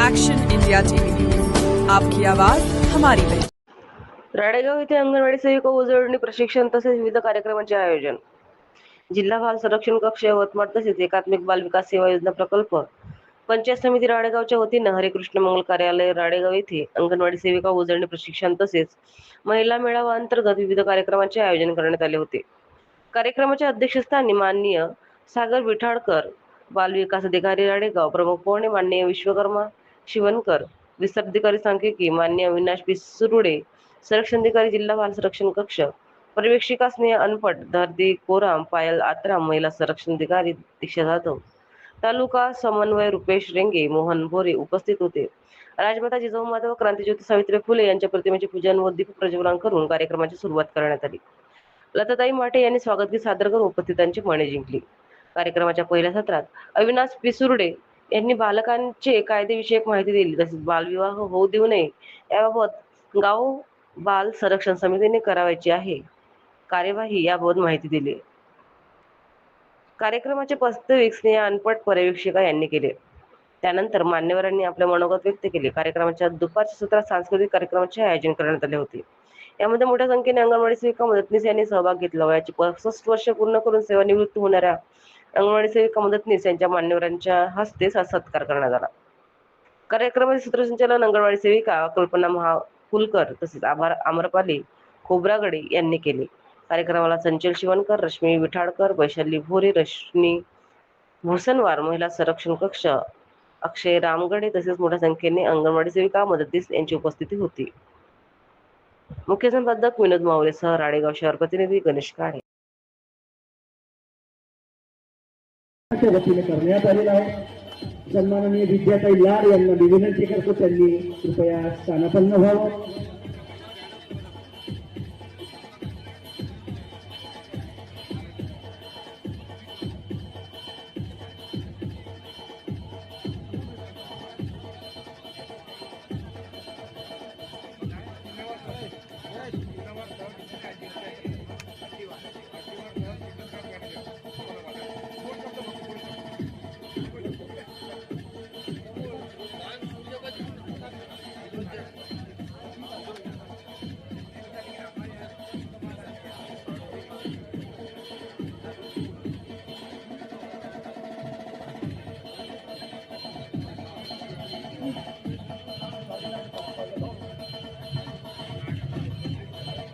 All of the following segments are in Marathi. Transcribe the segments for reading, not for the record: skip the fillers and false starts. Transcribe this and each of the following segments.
एक्शन इंडिया टीवी न्यूज, आपकी आवाज हमारी पहचान। राडेगाव येथे अंगणवाडी सेविका उजळणी प्रशिक्षण तसेच विविध कार्यक्रमांचे आयोजन। जिल्हा बाल संरक्षण कक्ष यवतमाळ तसेच एकात्मिक बाल विकास सेवा योजना प्रकल्प पंचायत समिती राडेगावच्या वतीने हरिकृष्ण मंगल कार्यालय राडेगाव येथे अंगणवाडी सेविका उजळणी प्रशिक्षण तसेच महिला मेळावा अंतर्गत विविध कार्यक्रमांचे आयोजन करण्यात आले होते। कार्यक्रमाच्या अध्यक्षस्थानी माननीय सागर विठाळकर, बाल विकास अधिकारी राडेगाव प्रमुख पाहुणे माननीय विश्वकर्मा शिवणकर, विस्ताराधिकारी सांख्यिकी माननीय अविनाश पिसुर्डे, संरक्षणाधिकारी जिल्हा बाल संरक्षण कक्ष, पर्यवेक्षिका स्नेह अनपट, धरती कोराम, पायल आत्राम, महिला संरक्षण अधिकारी दीक्षा जाधव, तालुका समन्वय रुपेश रेंगे, मोहन भोरे उपस्थित होते। राजमाता जिजाऊ माता व क्रांतीज्योती सावित्री फुले यांच्या प्रतिमेचे पूजन व दीप प्रज्वलन करून कार्यक्रमाची सुरुवात करण्यात आली। लताताई माटे यांनी स्वागतगीत सादर करून उपस्थितांची मने जिंकली। कार्यक्रमाच्या पहिल्या सत्रात अविनाश पिसुर्डे यांनी बालकांचे कायदेविषयक माहिती दिली, तसेच बालविवाह होऊ देऊ नये याबाबत गाव बाल संरक्षण समितीने करावयाची आहे कार्यवाही याबाबत माहिती दिली। कार्यक्रमाचे वास्तविक स्नेह अनपट पर्यवेक्षिका यांनी केले। त्यानंतर मान्यवरांनी आपले मनोगत व्यक्त केले। कार्यक्रमाच्या दुपारच्या सत्रात सांस्कृतिक कार्यक्रमाचे आयोजन करण्यात आले होते। यामध्ये मोठ्या संख्येने अंगणवाडी सेविका मदतनीस यांनी सहभाग घेतला। वयाची 65 वर्ष पूर्ण करून सेवानिवृत्त होणाऱ्या अंगणवाडी सेविका मदतनीस यांच्या मान्यवरांच्या हस्ते सत्कार करण्यात आला। कार्यक्रमाचे सूत्रसंचालन अंगणवाडी सेविका कल्पना महाकुलकर तसेच आम्रपाली खोब्रागडे यांनी केले। कार्यक्रमाला संचल शिवणकर, रश्मी विठाळकर, वैशाली भोरे, रश्मी भूसनवार, महिला संरक्षण कक्ष अक्षय रामगडे तसेच मोठ्या संख्येने अंगणवाडी सेविका मदतनीस यांची उपस्थिती होती। मुख्य संपादक विनोद मावळे सह राडेगाव शहर प्रतिनिधी गणेश काळे। वतीने करण्यात आलेला आहे। सन्माननीय विद्याताई लाड यांना विनंती करतो त्यांनी कृपया स्थानापन्न व्हावं।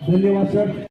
धन्यवाद सर।